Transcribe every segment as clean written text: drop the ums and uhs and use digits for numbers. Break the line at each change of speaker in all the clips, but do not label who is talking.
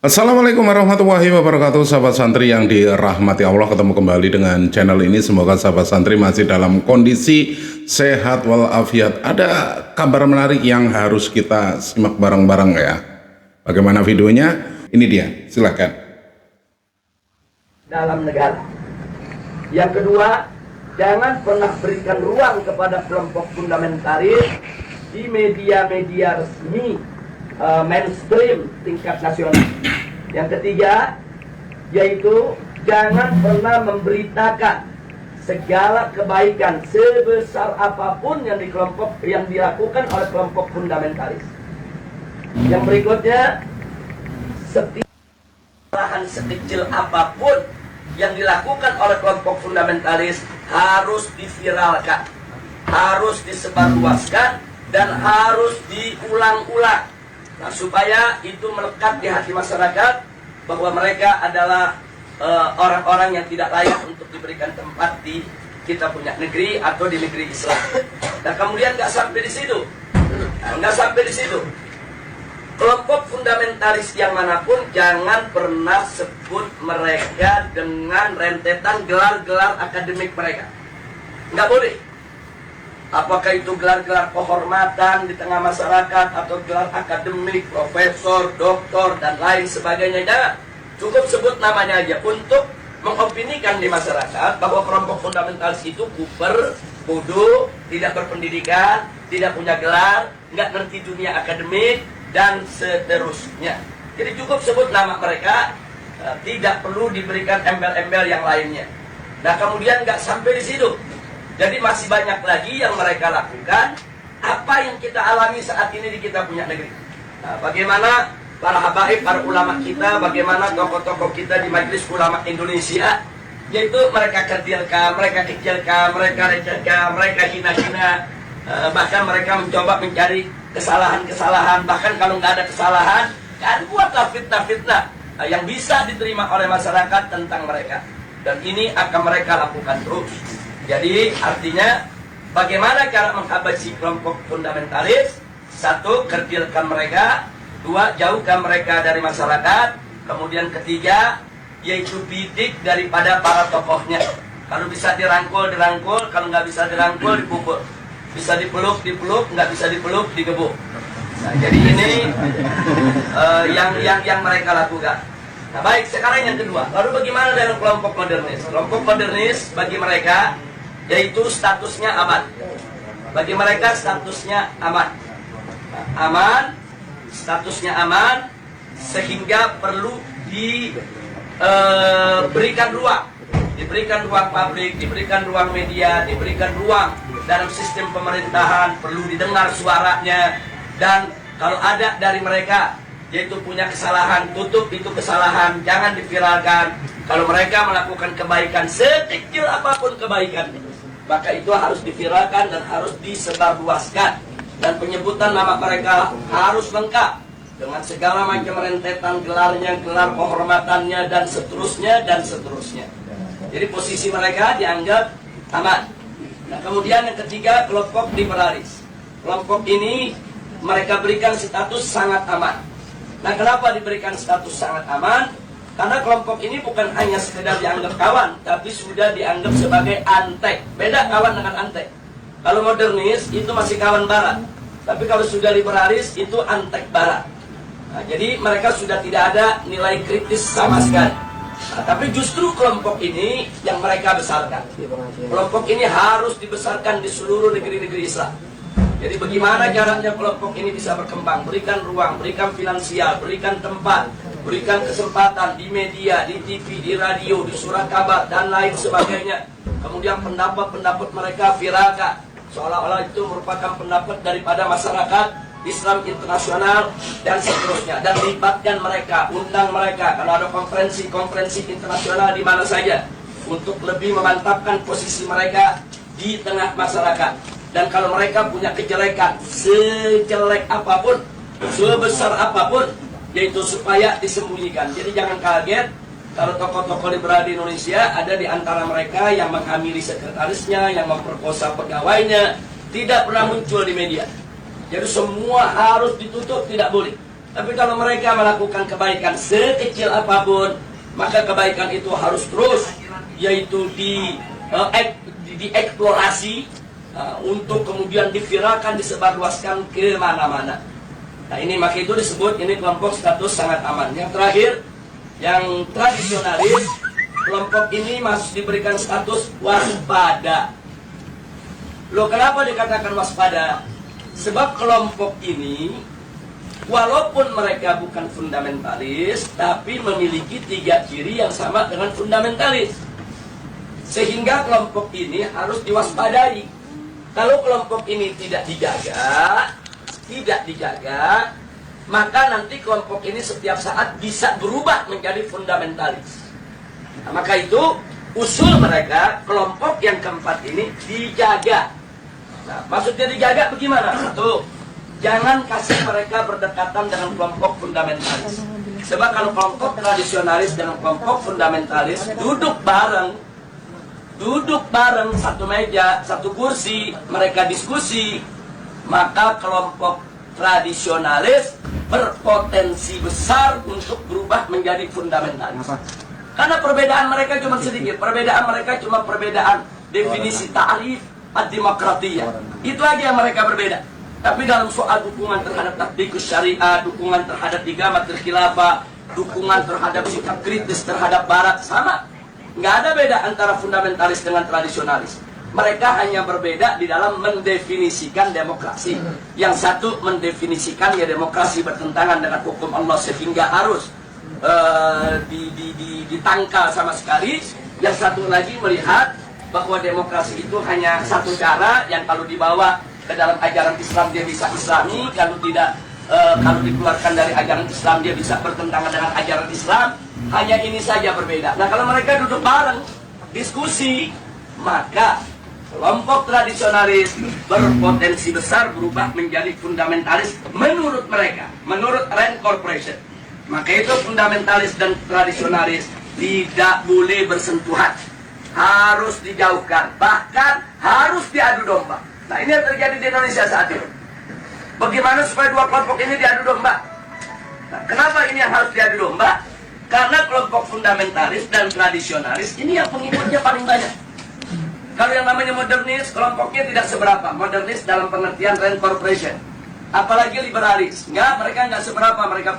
Assalamualaikum warahmatullahi wabarakatuh, sahabat santri yang dirahmati Allah. Ketemu kembali dengan channel ini. Semoga sahabat santri masih dalam kondisi sehat walafiat. Ada kabar menarik yang harus kita simak bareng-bareng ya. Bagaimana videonya? Ini dia, silakan.
Dalam negara. Yang kedua, jangan pernah berikan ruang kepada kelompok fundamentalis di media-media resmi mainstream tingkat nasional. Yang ketiga, yaitu jangan pernah memberitakan segala kebaikan sebesar apapun yang dilakukan oleh kelompok fundamentalis. Yang berikutnya, setiap kesalahan sekecil apapun yang dilakukan oleh kelompok fundamentalis harus diviralkan, harus disebarluaskan, dan harus diulang-ulang. Nah, supaya itu melekat di hati masyarakat bahwa mereka adalah orang-orang yang tidak layak untuk diberikan tempat di kita punya negeri atau di negeri Islam. Nah, kemudian nggak sampai di situ, kelompok fundamentalis yang manapun jangan pernah sebut mereka dengan rentetan gelar-gelar akademik mereka. Nggak boleh. Apakah itu gelar-gelar kehormatan di tengah masyarakat atau gelar akademik, profesor, doktor, dan lain sebagainya. Jangan. Cukup sebut namanya aja untuk mengopinikan di masyarakat bahwa kelompok fundamentalis itu kuper, bodoh, tidak berpendidikan, tidak punya gelar, nggak ngerti dunia akademik, dan seterusnya. Jadi cukup sebut nama mereka, tidak perlu diberikan embel-embel yang lainnya. Nah, kemudian nggak sampai di situ. Jadi masih banyak lagi yang mereka lakukan apa yang kita alami saat ini di kita punya negeri. Nah, bagaimana para habaib, para ulama kita, bagaimana tokoh-tokoh kita di Majelis Ulama Indonesia, yaitu mereka kecilkan, mereka recehkan, mereka hina-hina, bahkan mereka mencoba mencari kesalahan-kesalahan, bahkan kalau nggak ada kesalahan, kan buatlah fitnah-fitnah yang bisa diterima oleh masyarakat tentang mereka. Dan ini akan mereka lakukan terus. Jadi artinya bagaimana cara menghabisi kelompok fundamentalis? Satu, kerdilkan mereka. Dua, jauhkan mereka dari masyarakat. Kemudian ketiga, yaitu bidik daripada para tokohnya. Kalau bisa dirangkul, dirangkul. Kalau nggak bisa dirangkul, dipukul. Bisa dipeluk, nggak bisa dipeluk, digebuk. Nah, jadi ini yang mereka lakukan. Nah, baik, sekarang yang kedua. Lalu bagaimana dengan kelompok modernis? Kelompok modernis bagi mereka yaitu statusnya aman. Bagi mereka statusnya aman. Aman, statusnya aman, sehingga perlu diberikan ruang. Diberikan ruang publik, diberikan ruang media, diberikan ruang dalam sistem pemerintahan, perlu didengar suaranya. Dan kalau ada dari mereka yaitu punya kesalahan, tutup itu kesalahan, jangan diviralkan. Kalau mereka melakukan kebaikan, sekecil apapun kebaikan, maka itu harus diviralkan dan harus disebarluaskan. Dan penyebutan nama mereka harus lengkap dengan segala macam rentetan gelarnya, gelar kehormatannya, dan seterusnya, dan seterusnya. Jadi posisi mereka dianggap aman. Nah, kemudian yang ketiga, kelompok liberalis. Kelompok ini mereka berikan status sangat aman. Nah, kenapa diberikan status sangat aman? Karena kelompok ini bukan hanya sekedar dianggap kawan, tapi sudah dianggap sebagai antek. Beda kawan dengan antek. Kalau modernis itu masih kawan barat, tapi kalau sudah liberalis itu antek barat. Nah, jadi mereka sudah tidak ada nilai kritis sama sekali. Nah, tapi justru kelompok ini yang mereka besarkan. Kelompok ini harus dibesarkan di seluruh negeri-negeri Islam. Jadi bagaimana caranya kelompok ini bisa berkembang? Berikan ruang, berikan finansial, berikan tempat, berikan kesempatan di media, di TV, di radio, di surat kabar, dan lain sebagainya. Kemudian pendapat-pendapat mereka viralkan, seolah-olah itu merupakan pendapat daripada masyarakat Islam internasional, dan seterusnya. Dan libatkan mereka, undang mereka kalau ada konferensi-konferensi internasional di mana saja, untuk lebih memantapkan posisi mereka di tengah masyarakat. Dan kalau mereka punya kejelekan, sejelek apapun, sebesar apapun, yaitu supaya disembunyikan. Jadi jangan kaget kalau tokoh-tokoh liberal di Indonesia ada di antara mereka yang menghamili sekretarisnya, yang memperkosa pegawainya, tidak pernah muncul di media. Jadi semua harus ditutup, tidak boleh. Tapi kalau mereka melakukan kebaikan sekecil apapun, maka kebaikan itu harus terus, yaitu dieksplorasi untuk kemudian diviralkan, disebarluaskan ke mana-mana. Nah ini maka itu disebut ini kelompok status sangat aman. Yang terakhir, yang tradisionalis, kelompok ini masih diberikan status waspada. Loh, kenapa dikatakan waspada? Sebab kelompok ini, walaupun mereka bukan fundamentalis, tapi memiliki 3 ciri yang sama dengan fundamentalis. Sehingga kelompok ini harus diwaspadai. Kalau kelompok ini tidak dijaga, maka nanti kelompok ini setiap saat bisa berubah menjadi fundamentalis. Nah, maka itu usul mereka, kelompok yang keempat ini dijaga. Nah, maksudnya dijaga bagaimana? Satu, jangan kasih mereka berdekatan dengan kelompok fundamentalis. Sebab kalau kelompok tradisionalis dengan kelompok fundamentalis duduk bareng satu meja, satu kursi, mereka diskusi, maka kelompok tradisionalis berpotensi besar untuk berubah menjadi fundamentalis. Karena perbedaan mereka cuma sedikit, perbedaan definisi ta'rif ad-demokratiyah. Itu aja yang mereka berbeda. Tapi dalam soal dukungan terhadap tatbikus syariah, dukungan terhadap igamatul khilafah, dukungan terhadap sikap kritis terhadap barat, sama. Nggak ada beda antara fundamentalis dengan tradisionalis. Mereka hanya berbeda di dalam mendefinisikan demokrasi. Yang satu mendefinisikan ya demokrasi bertentangan dengan hukum Allah sehingga harus ditangkal sama sekali. Yang satu lagi melihat bahwa demokrasi itu hanya satu cara yang kalau dibawa ke dalam ajaran Islam dia bisa islami, kalau tidak kalau dikeluarkan dari ajaran Islam dia bisa bertentangan dengan ajaran Islam. Hanya ini saja berbeda. Nah kalau mereka duduk bareng diskusi, maka kelompok tradisionalis berpotensi besar berubah menjadi fundamentalis menurut mereka, menurut Rand Corporation. Maka itu fundamentalis dan tradisionalis tidak boleh bersentuhan, harus dijauhkan, bahkan harus diadu domba. Nah ini yang terjadi di Indonesia saat ini. Bagaimana supaya dua kelompok ini diadu domba? Nah, kenapa ini yang harus diadu domba? Karena kelompok fundamentalis dan tradisionalis ini yang pengikutnya paling banyak. Kalau yang namanya modernis, kelompoknya tidak seberapa. Modernis dalam pengertian Rand Corporation. Apalagi liberalis. Mereka nggak seberapa. Mereka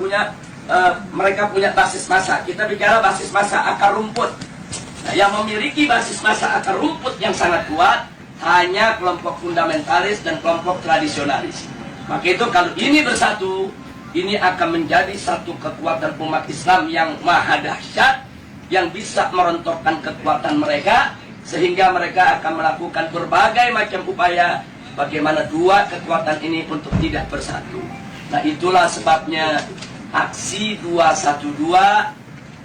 punya basis massa. Kita bicara basis massa akar rumput. Nah, yang memiliki basis massa akar rumput yang sangat kuat hanya kelompok fundamentalis dan kelompok tradisionalis. Maka itu kalau ini bersatu, ini akan menjadi satu kekuatan umat Islam yang maha dahsyat, yang bisa merontokkan kekuatan mereka, sehingga mereka akan melakukan berbagai macam upaya bagaimana dua kekuatan ini untuk tidak bersatu. Nah itulah sebabnya aksi 212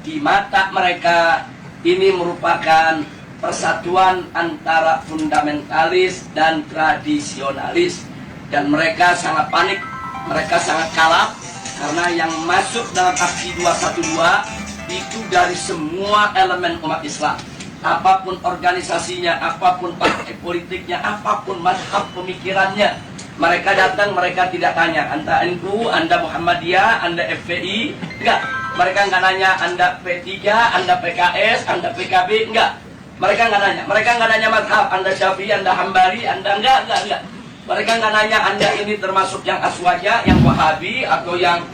di mata mereka ini merupakan persatuan antara fundamentalis dan tradisionalis. Dan mereka sangat panik, mereka sangat kalap, karena yang masuk dalam aksi 212 itu dari semua elemen umat Islam. Apapun organisasinya, apapun partai politiknya, apapun mazhab pemikirannya, mereka datang, mereka tidak tanya Anda NU, Anda Muhammadiyah, Anda FPI, enggak. Mereka nggak nanya Anda P3, Anda PKS, Anda PKB, enggak. Mereka nggak nanya mazhab, Anda Syafi'i, Anda Hambali, Anda enggak. Mereka nggak nanya Anda ini termasuk yang Aswaja, yang Wahabi, atau yang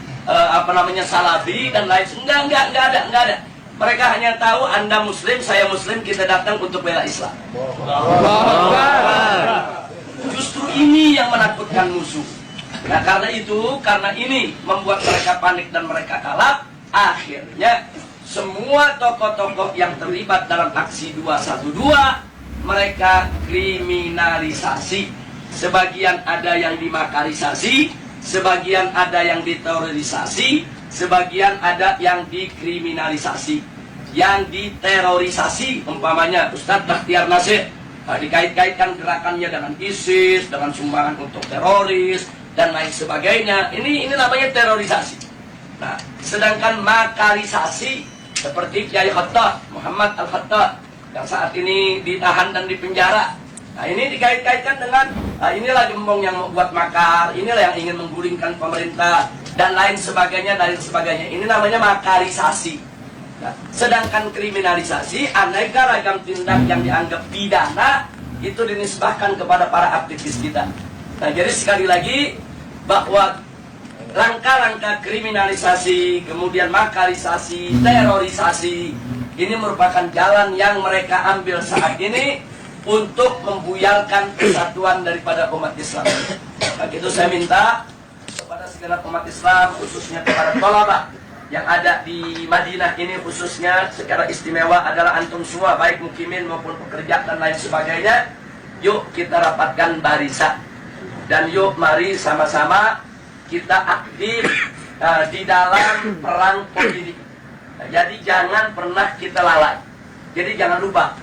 Salafi dan lain. Enggak ada. Mereka hanya tahu Anda Muslim, saya Muslim, kita datang untuk bela Islam. Justru ini yang menakutkan musuh. Nah karena ini membuat mereka panik dan mereka kalap. Akhirnya semua tokoh-tokoh yang terlibat dalam aksi 212 mereka kriminalisasi. Sebagian ada yang dimakarisasi, sebagian ada yang diterorisasi, sebagian ada yang dikriminalisasi. Yang diterorisasi umpamanya Ustadz Bakhtiar Nasir, dikait-kaitkan gerakannya dengan ISIS, dengan sumbangan untuk teroris dan lain sebagainya. Ini namanya terorisasi. Nah, sedangkan makarisasi seperti Kiai Khattab, Muhammad Al-Khattab yang saat ini ditahan dan dipenjara. Nah ini dikait-kaitkan dengan inilah gembong yang membuat makar, inilah yang ingin menggulingkan pemerintah. dan lain sebagainya, ini namanya makarisasi. Nah, sedangkan kriminalisasi, aneka ragam tindak yang dianggap pidana itu dinisbahkan kepada para aktivis kita. Nah, jadi sekali lagi bahwa langkah-langkah kriminalisasi, kemudian makarisasi, terorisasi, ini merupakan jalan yang mereka ambil saat ini untuk membuyarkan persatuan daripada umat Islam. Nah, itu saya minta kepada segenap umat Islam, khususnya kepada tolabah yang ada di Madinah ini, khususnya secara istimewa adalah antum semua, baik mukimin maupun pekerja dan lain sebagainya. Yuk kita rapatkan barisan, dan yuk mari sama-sama kita aktif di dalam perang politik. Nah, jadi jangan pernah kita lalai. Jadi jangan lupa,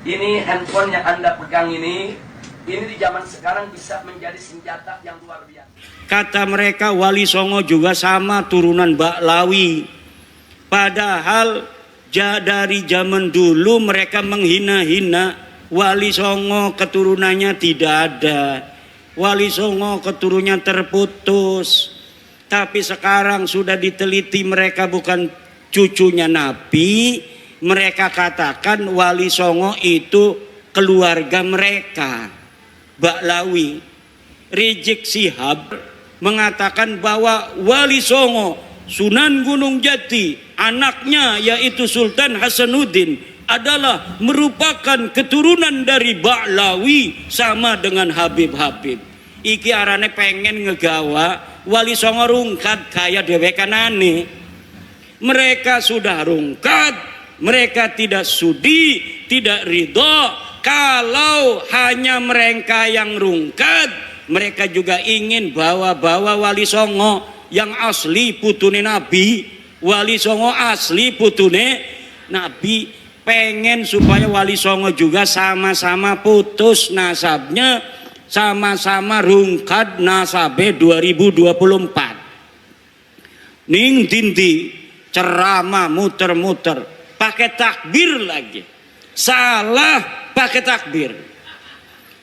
ini handphone yang Anda pegang ini di zaman sekarang bisa menjadi senjata yang luar biasa.
Kata mereka Wali Songo juga sama turunan Baklawi. Padahal dari zaman dulu mereka menghina-hina Wali Songo, keturunannya tidak ada. Wali Songo keturunannya terputus. Tapi sekarang sudah diteliti mereka bukan cucunya Nabi. Mereka katakan Wali Songo itu keluarga mereka, Baklawi. Rizik Syihab mengatakan bahwa Wali Songo, Sunan Gunung Jati, anaknya yaitu Sultan Hasanuddin adalah merupakan keturunan dari Baklawi sama dengan Habib-Habib. Iki arane pengen ngegawa Wali Songo rungkat kaya dewekanane. Mereka sudah rungkat, mereka tidak sudi, tidak ridho. Kalau hanya mereka yang rungkat, mereka juga ingin bawa-bawa Wali Songo yang asli putune Nabi. Wali Songo asli putune Nabi. Pengen supaya Wali Songo juga sama-sama putus nasabnya, sama-sama rungkat nasabe 2024. Ning dindi ceramah muter-muter pakai takbir lagi. Salah pakai takbir.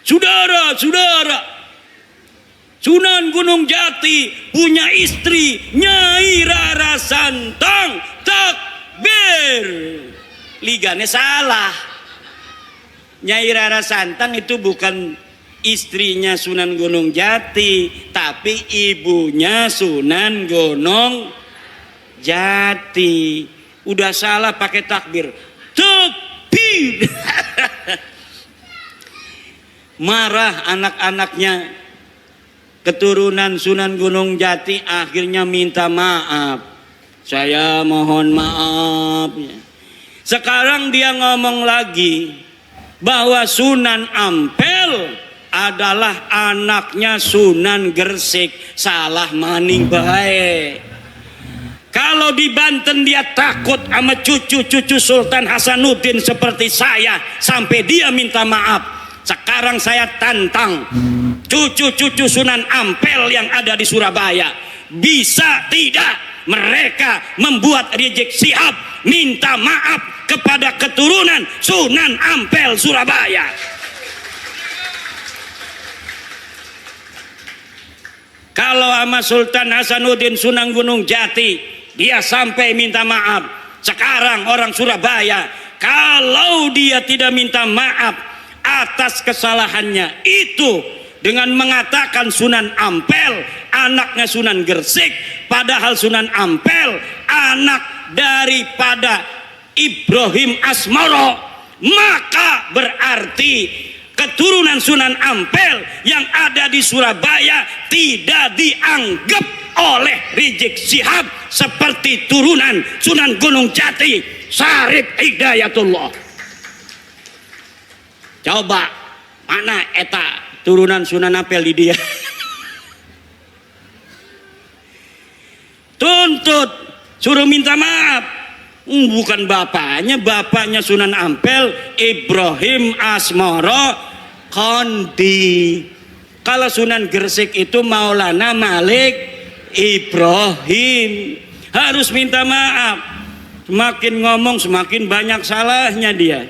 Saudara-saudara, Sunan Gunung Jati punya istri Nyai Rara Santang, takbir. Ligane salah. Nyai Rara Santang itu bukan istrinya Sunan Gunung Jati, tapi ibunya Sunan Gunung Jati. Udah salah pakai takbir. Takbir. Marah anak-anaknya keturunan Sunan Gunung Jati, akhirnya minta maaf. Saya mohon maaf. Sekarang dia ngomong lagi bahwa Sunan Ampel adalah anaknya Sunan Gresik. Salah maning baik. Kalau di Banten dia takut sama cucu-cucu Sultan Hasanuddin seperti saya sampai dia minta maaf. Sekarang saya tantang cucu-cucu Sunan Ampel yang ada di Surabaya, bisa tidak mereka membuat Rizik Syihab minta maaf kepada keturunan Sunan Ampel Surabaya? Kalau sama Sultan Hasanuddin Sunan Gunung Jati dia sampai minta maaf, sekarang orang Surabaya kalau dia tidak minta maaf atas kesalahannya itu dengan mengatakan Sunan Ampel anaknya Sunan Gresik, padahal Sunan Ampel anak daripada Ibrahim Asmoro, maka berarti keturunan Sunan Ampel yang ada di Surabaya tidak dianggap oleh Rizik Syihab seperti turunan Sunan Gunung Jati Syarif Hidayatullah. Coba mana eta turunan Sunan Ampel di dia? Tuntut, suruh minta maaf. Bukan bapaknya Sunan Ampel Ibrahim Asmoro Kondi. Kalau Sunan Gresik itu Maulana Malik Ibrahim. Harus minta maaf. Semakin ngomong semakin banyak salahnya dia.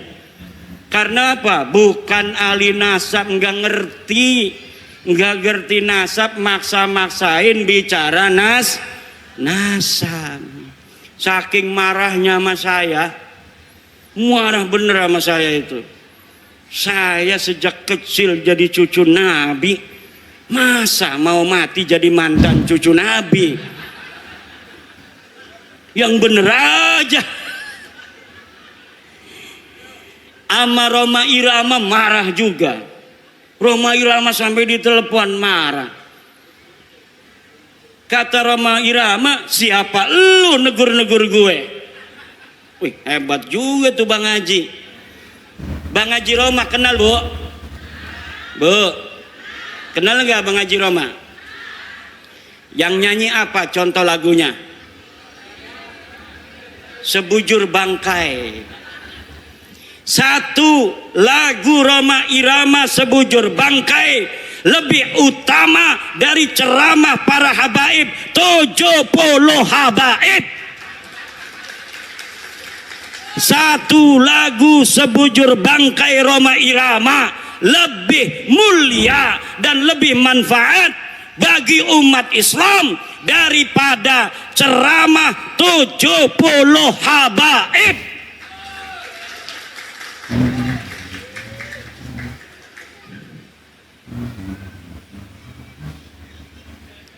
Karena apa? Bukan ahli nasab, nggak ngerti nasab, maksa-maksain bicara nasam. Saking marahnya sama saya, marah bener sama saya itu. Saya sejak kecil jadi cucu Nabi, masa mau mati jadi mantan cucu Nabi? Yang bener aja. Ama Roma Irama marah juga. Roma Irama sampai ditelepon marah. Kata Roma Irama, siapa lu negur-negur gue? Wih, hebat juga tuh Bang Haji. Bang Haji Roma kenal, Bu? Bu, kenal nggak Bang Haji Roma? Yang nyanyi apa contoh lagunya? Sebujur Bangkai. Satu lagu Roma Irama Sebujur Bangkai lebih utama dari ceramah para habaib 70 habaib. Satu lagu Sebujur Bangkai Roma Irama lebih mulia dan lebih manfaat bagi umat Islam daripada ceramah 70 habaib.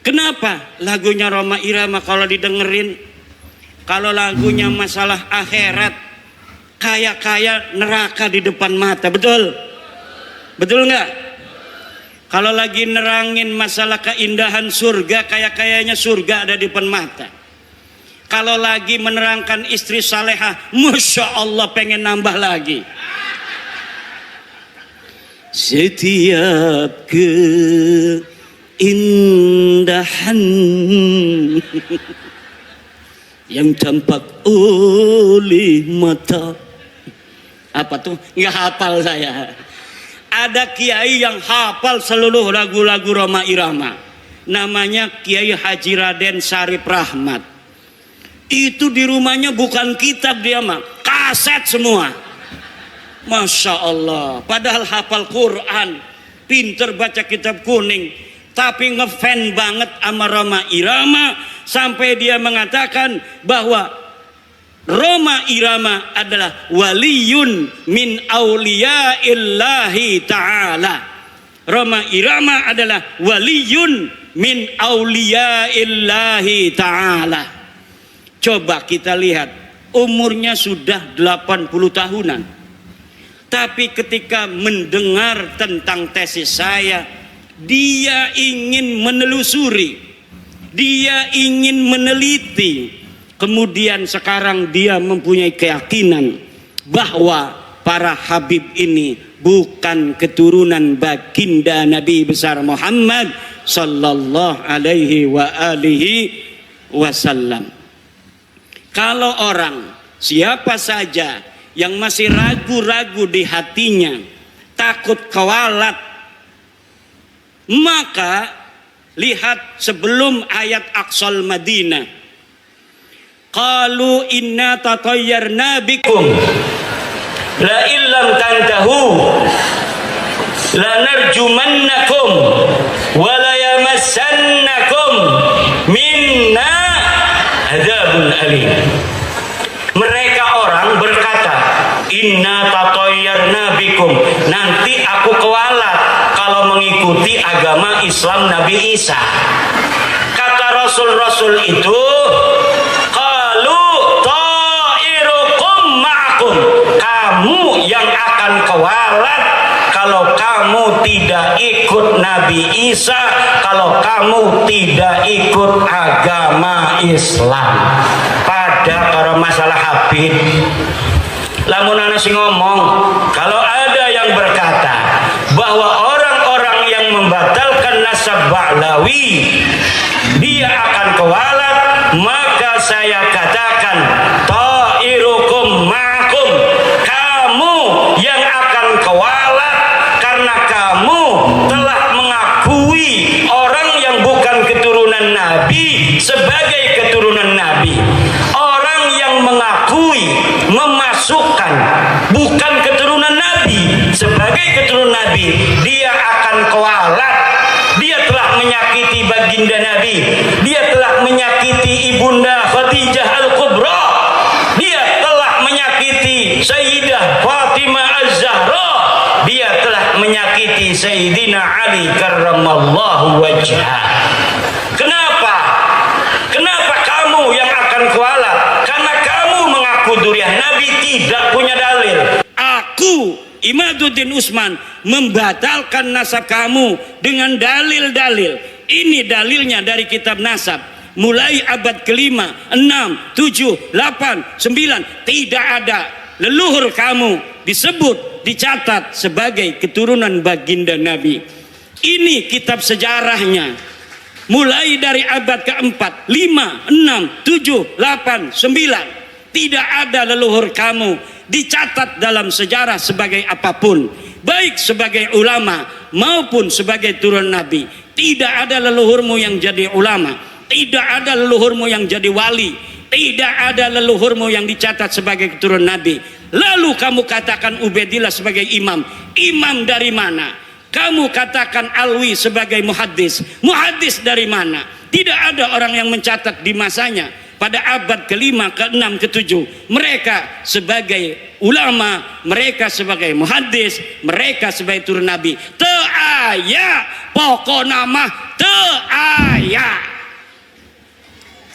Kenapa lagunya Roma Irama kalau didengerin, kalau lagunya masalah akhirat, kaya-kaya neraka di depan mata, betul? Betul nggak? Kalau lagi nerangin masalah keindahan surga, kaya-kayanya surga ada di depan mata. Kalau lagi menerangkan istri salehah, Masya Allah pengen nambah lagi. Setiap keindahan yang tampak oleh mata. Apa tuh? Nggak hafal saya. Ada kiai yang hafal seluruh lagu-lagu Roma Irama. Namanya Kiai Haji Raden Sarip Rahmat. Itu di rumahnya bukan kitab dia mah, kaset semua. Masya Allah. Padahal hafal Quran, pinter baca kitab kuning, tapi ngefan banget sama Roma Irama sampai dia mengatakan bahwa Roma Irama adalah waliyun min auliyaillahi ta'ala. Roma Irama adalah waliyun min auliyaillahi ta'ala. Coba kita lihat, umurnya sudah 80 tahunan. Tapi ketika mendengar tentang tesis saya, dia ingin menelusuri, dia ingin meneliti. Kemudian sekarang dia mempunyai keyakinan bahwa para habib ini bukan keturunan baginda Nabi besar Muhammad sallallahu alaihi wa alihi wasallam. Kalau orang siapa saja yang masih ragu-ragu di hatinya, takut kewalat, maka lihat sebelum ayat Aqsal Madinah. Qalu inna tatayyarna bikum la illam tantahu la narjumannakum wa la yamassannakum minna adzabun alim. Mereka orang berkata, inna tatayyarna bikum, nanti aku kewalat kalau mengikuti agama Islam Nabi Isa. Kata Rasul-Rasul itu, kamu yang akan kewalat kalau kamu tidak ikut Nabi Isa, kalau kamu tidak ikut agama Islam. Pada kalau masalah habib, lamun ana sing ngomong, kalau ada yang berkata bahwa orang-orang yang membatalkan nasab Ba'lawi dia akan kewalat, maka saya katakan ta'irukum ma'akum, yang akan kewalat karena kamu telah mengakui orang yang bukan keturunan Nabi sebagai keturunan Nabi. Orang yang mengakui, memasukkan bukan keturunan Nabi sebagai keturunan Nabi, dia akan kewalat, dia telah menyakiti baginda Nabi, dia telah menyakiti ibunda Khadijah Al-Kubra, dia telah menyakiti Sayyidah Fatimah Az-Zahra, dia telah menyakiti Sayyidina Ali karramallahu wajhah. Kenapa? Kenapa kamu yang akan kualat? Karena kamu mengaku duriah Nabi, tidak punya dalil. Aku Imaduddin Usman membatalkan nasab kamu dengan dalil-dalil. Ini dalilnya dari kitab nasab. Mulai abad kelima, 6, 7, 8, 9. Tidak ada leluhur kamu disebut, dicatat sebagai keturunan baginda Nabi. Ini kitab sejarahnya. Mulai dari abad keempat, 5, 6, 7, 8, 9. Tidak ada leluhur kamu dicatat dalam sejarah sebagai apapun, baik sebagai ulama maupun sebagai turun Nabi. Tidak ada leluhurmu yang jadi ulama, tidak ada leluhurmu yang jadi wali, tidak ada leluhurmu yang dicatat sebagai keturunan Nabi. Lalu kamu katakan Ubaidillah sebagai imam. Imam dari mana? Kamu katakan Alwi sebagai muhaddis. Muhaddis dari mana? Tidak ada orang yang mencatat di masanya pada abad kelima, keenam, ketujuh. Mereka sebagai ulama, mereka sebagai muhaddis, mereka sebagai turun Nabi. Teu aya pokok nama, teu aya.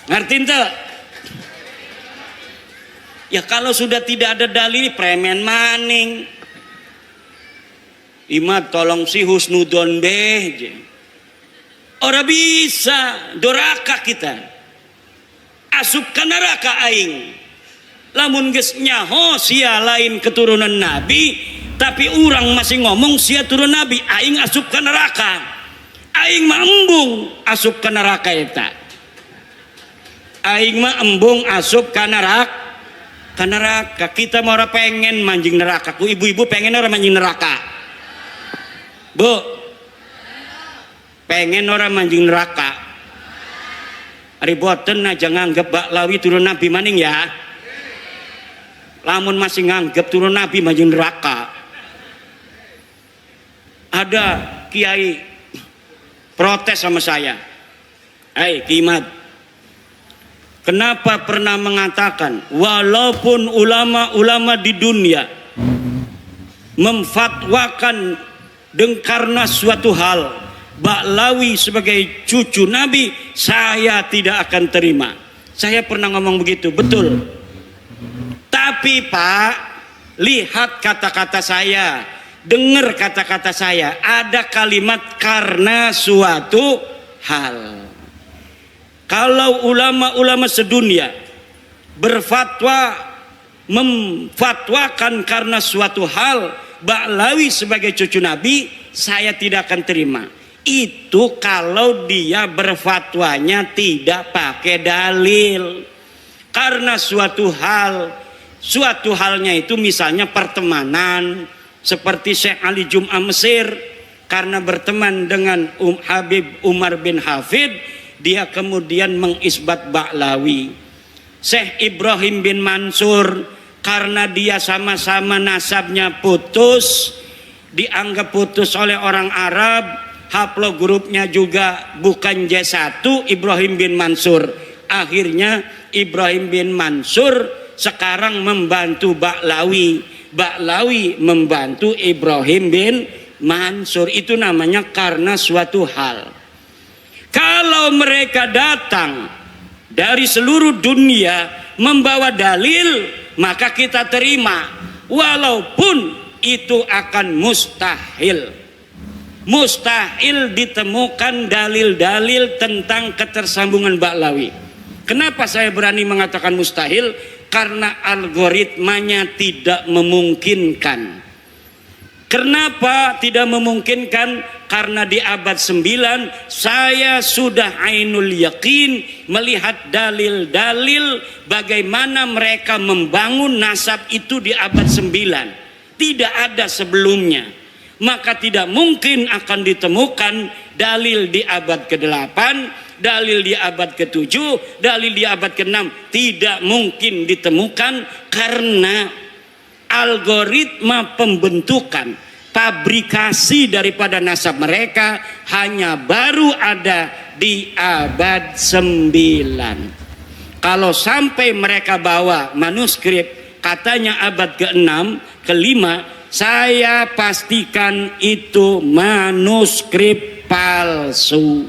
Ngerti ente? Ya kalau sudah tidak ada dalil, premen maning. Imad tolong si husnudon beh. Ora bisa, doraka kita. Asup ka neraka aing. Lamun geus nyaho sia lain keturunan Nabi, tapi urang masih ngomong sia turun Nabi, aing asup ka neraka. Aing mah embung asup ka neraka eta. Aing mah embung asup ka neraka. Ka neraka. Kita mau ora pengen manjing neraka. Ku ibu-ibu pengen ora manjing neraka? Bu. Pengen ora manjing neraka? Ari boten aja nganggep Baklawi turun Nabi maning ya. Lamun masih nganggep turun Nabi manjing neraka. Ada kiai protes sama saya. Hai Kimat, kenapa pernah mengatakan walaupun ulama-ulama di dunia memfatwakan karena suatu hal Baklawi sebagai cucu Nabi, saya tidak akan terima. Saya pernah ngomong begitu, betul. Tapi Pak, lihat kata-kata saya, dengar kata-kata saya. Ada kalimat karena suatu hal. Kalau ulama-ulama sedunia berfatwa, memfatwakan karena suatu hal Baklawi sebagai cucu Nabi, saya tidak akan terima. Itu kalau dia berfatwanya tidak pakai dalil. Karena suatu halnya itu misalnya pertemanan, seperti Syekh Ali Jum'ah Mesir, karena berteman dengan Habib Umar bin Hafid, dia kemudian mengisbat Baklawi. Syekh Ibrahim bin Mansur, karena dia sama-sama nasabnya putus, dianggap putus oleh orang Arab, haplogrupnya juga bukan J1, Ibrahim bin Mansur. Akhirnya Ibrahim bin Mansur sekarang membantu Baklawi. Baklawi membantu Ibrahim bin Mansur. Itu namanya karena suatu hal. Kalau mereka datang dari seluruh dunia membawa dalil, maka kita terima. Walaupun itu akan mustahil. Mustahil ditemukan dalil-dalil tentang ketersambungan Baklawi. Kenapa saya berani mengatakan mustahil? Karena algoritmanya tidak memungkinkan. Kenapa tidak memungkinkan? Karena di abad 9 saya sudah ainul yakin melihat dalil-dalil bagaimana mereka membangun nasab itu di abad 9. Tidak ada sebelumnya. Maka tidak mungkin akan ditemukan dalil di abad ke-8, dalil di abad ke-7, dalil di abad ke-6. Tidak mungkin ditemukan karena algoritma pembentukan, pabrikasi daripada nasab mereka hanya baru ada di abad 9. Kalau sampai mereka bawa manuskrip katanya abad ke-6, ke-5, saya pastikan itu manuskrip palsu.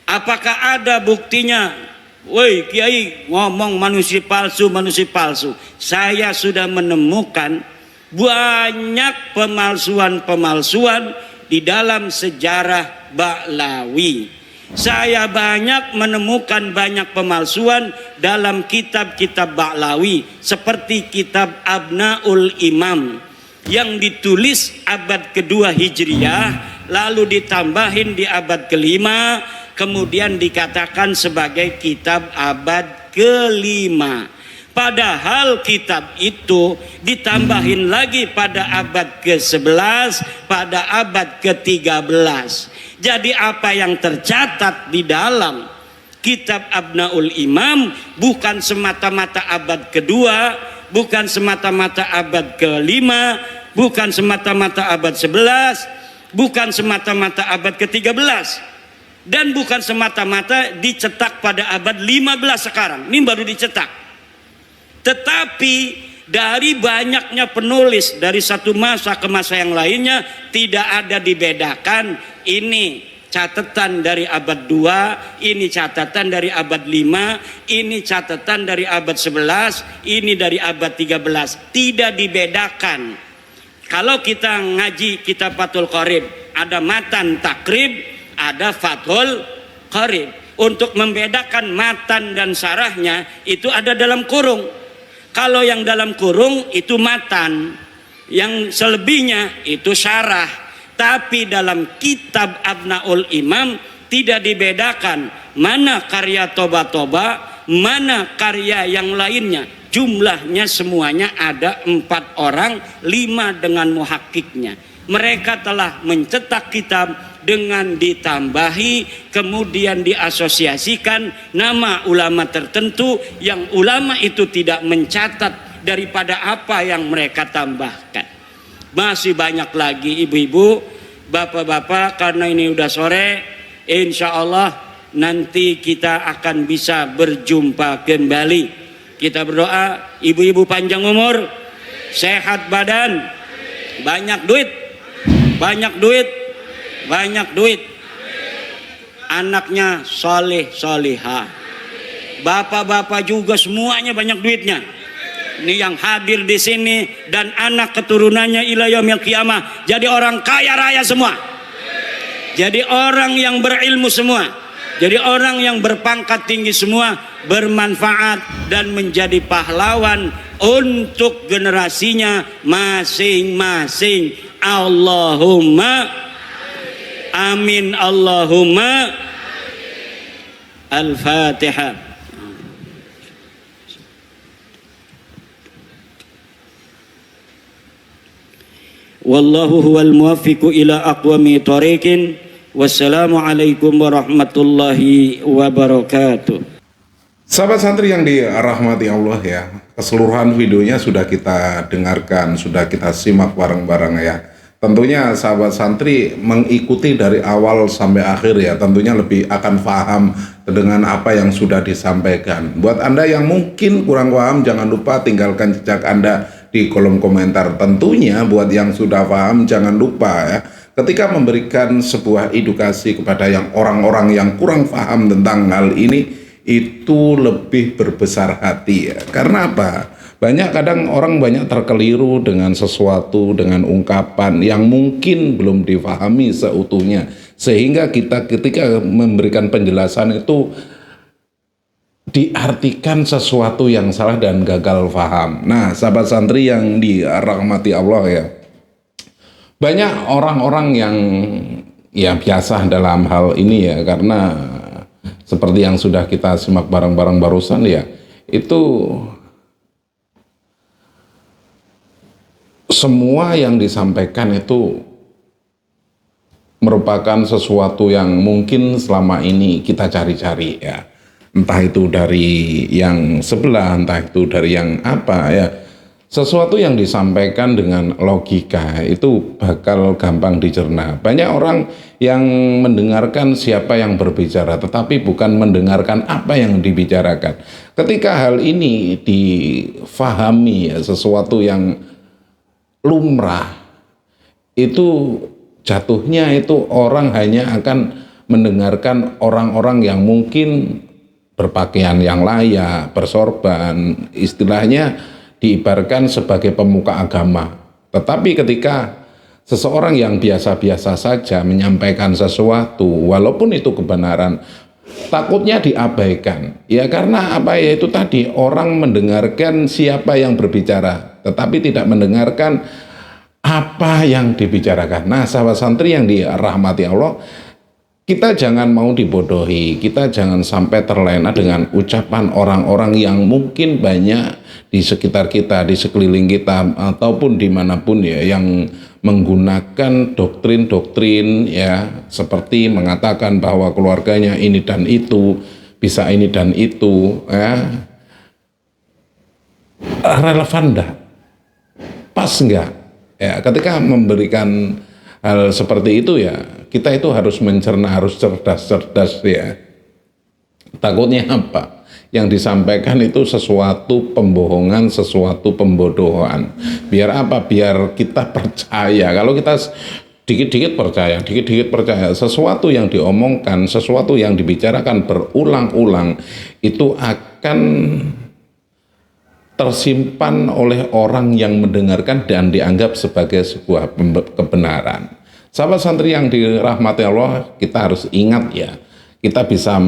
Apakah ada buktinya? Woi Kiai ngomong manuskrip palsu, manuskrip palsu. Saya sudah menemukan banyak pemalsuan-pemalsuan di dalam sejarah Ba'lawi. Saya banyak menemukan banyak pemalsuan dalam kitab-kitab Ba'lawi seperti kitab Abnaul Imam yang ditulis abad kedua Hijriyah lalu ditambahin di abad kelima, kemudian dikatakan sebagai kitab abad kelima. Padahal kitab itu ditambahin lagi pada abad ke-11, pada abad ke-13. Jadi apa yang tercatat di dalam kitab Abnaul Imam bukan semata-mata abad kedua, bukan semata-mata abad kelima, bukan semata-mata abad 11, bukan semata-mata abad ke-13, dan bukan semata-mata dicetak pada abad 15 sekarang. Ini baru dicetak. Tetapi dari banyaknya penulis dari satu masa ke masa yang lainnya tidak ada dibedakan ini catatan dari abad 2, ini catatan dari abad 5, ini catatan dari abad 11, ini dari abad 13. Tidak dibedakan. Kalau kita ngaji kitab Fathul Qorib, ada matan takrib, ada Fathul Qorib. Untuk membedakan matan dan sarahnya itu ada dalam kurung. Kalau yang dalam kurung itu matan, yang selebihnya itu syarah. Tapi dalam kitab Abnaul Imam tidak dibedakan mana karya Toba-Toba, mana karya yang lainnya. Jumlahnya semuanya ada 4 orang, 5 dengan muhakkiknya. Mereka telah mencetak kitab dengan ditambahi, kemudian diasosiasikan nama ulama tertentu yang ulama itu tidak mencatat daripada apa yang mereka tambahkan. Masih banyak lagi ibu-ibu, bapak-bapak, karena ini udah sore, insya Allah nanti kita akan bisa berjumpa kembali. Kita berdoa, ibu-ibu panjang umur, sehat badan, banyak duit, banyak duit, banyak duit. Anaknya soleh solihah, bapak-bapak juga semuanya banyak duitnya. Ini yang hadir di sini dan anak keturunannya ila yaumil qiyamah jadi orang kaya raya semua, jadi orang yang berilmu semua, jadi orang yang berpangkat tinggi semua, bermanfaat dan menjadi pahlawan untuk generasinya masing-masing. Allahumma amin, Allahumma. Al-Fatihah. Wallahu huwal muwaffiqu ila aqwami thoriqin. Wassalamualaikum warahmatullahi wabarakatuh.
Sahabat santri yang dirahmati Allah ya, keseluruhan videonya sudah kita dengarkan, sudah kita simak bareng-bareng ya. Tentunya sahabat santri mengikuti dari awal sampai akhir ya, tentunya lebih akan paham dengan apa yang sudah disampaikan. Buat Anda yang mungkin kurang paham, jangan lupa tinggalkan jejak Anda di kolom komentar. Tentunya buat yang sudah paham, jangan lupa ya, ketika memberikan sebuah edukasi kepada yang orang-orang yang kurang paham tentang hal ini, itu lebih berbesar hati ya. Karena apa? Banyak kadang orang banyak terkeliru dengan sesuatu, dengan ungkapan yang mungkin belum difahami seutuhnya, sehingga kita ketika memberikan penjelasan itu diartikan sesuatu yang salah dan gagal paham. Nah, sahabat santri yang dirahmati Allah ya, banyak orang-orang yang ya biasa dalam hal ini ya, karena seperti yang sudah kita simak bareng-bareng barusan ya, itu semua yang disampaikan itu merupakan sesuatu yang mungkin selama ini kita cari-cari ya, entah itu dari yang sebelah, entah itu dari yang apa ya. sesuatu yang disampaikan dengan logika itu bakal gampang dicerna. Banyak orang yang mendengarkan siapa yang berbicara, tetapi bukan mendengarkan apa yang dibicarakan. Ketika hal ini difahami, ya, sesuatu yang lumrah, itu jatuhnya itu orang hanya akan mendengarkan orang-orang yang mungkin berpakaian yang layak, bersorban, istilahnya diibaratkan sebagai pemuka agama. Tetapi ketika seseorang yang biasa-biasa saja menyampaikan sesuatu, walaupun itu kebenaran, takutnya diabaikan. Ya karena apa ya, itu tadi, orang mendengarkan siapa yang berbicara, tetapi tidak mendengarkan apa yang dibicarakan. Nah, sahabat santri yang dirahmati Allah, kita jangan mau dibodohi, kita jangan sampai terlena dengan ucapan orang-orang yang mungkin banyak di sekitar kita, di sekeliling kita, ataupun dimanapun ya, yang menggunakan doktrin-doktrin ya, seperti mengatakan bahwa keluarganya ini dan itu, bisa ini dan itu, ya. Relevan enggak? Pas enggak? Ya, ketika memberikan hal seperti itu ya, kita itu harus mencerna, harus cerdas-cerdas ya. Takutnya apa? Yang disampaikan itu sesuatu pembohongan, sesuatu pembodohan. Biar apa? Biar kita percaya. Kalau kita dikit-dikit percaya, sesuatu yang diomongkan, sesuatu yang dibicarakan berulang-ulang, itu akan tersimpan oleh orang yang mendengarkan dan dianggap sebagai sebuah kebenaran. Sahabat santri yang dirahmati Allah, kita harus ingat ya, kita bisa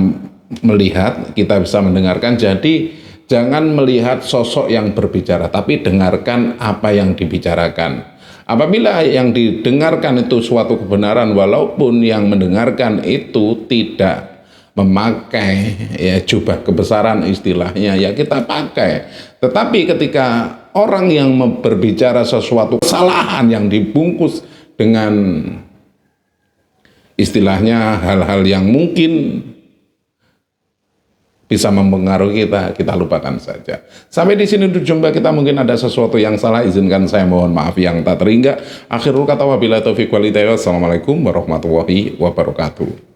melihat, kita bisa mendengarkan, jadi jangan melihat sosok yang berbicara, tapi dengarkan apa yang dibicarakan. Apabila yang didengarkan itu suatu kebenaran, walaupun yang mendengarkan itu tidak memakai ya jubah kebesaran istilahnya, ya kita pakai. Tetapi ketika orang yang berbicara sesuatu kesalahan yang dibungkus dengan istilahnya hal-hal yang mungkin bisa mempengaruhi kita lupakan saja. Sampai di sini untuk jumpa kita, mungkin ada sesuatu yang salah, izinkan saya mohon maaf yang tak terhingga. Akhirul kata wabillahi taufiq wal hidayah. Wassalamualaikum warahmatullahi wabarakatuh.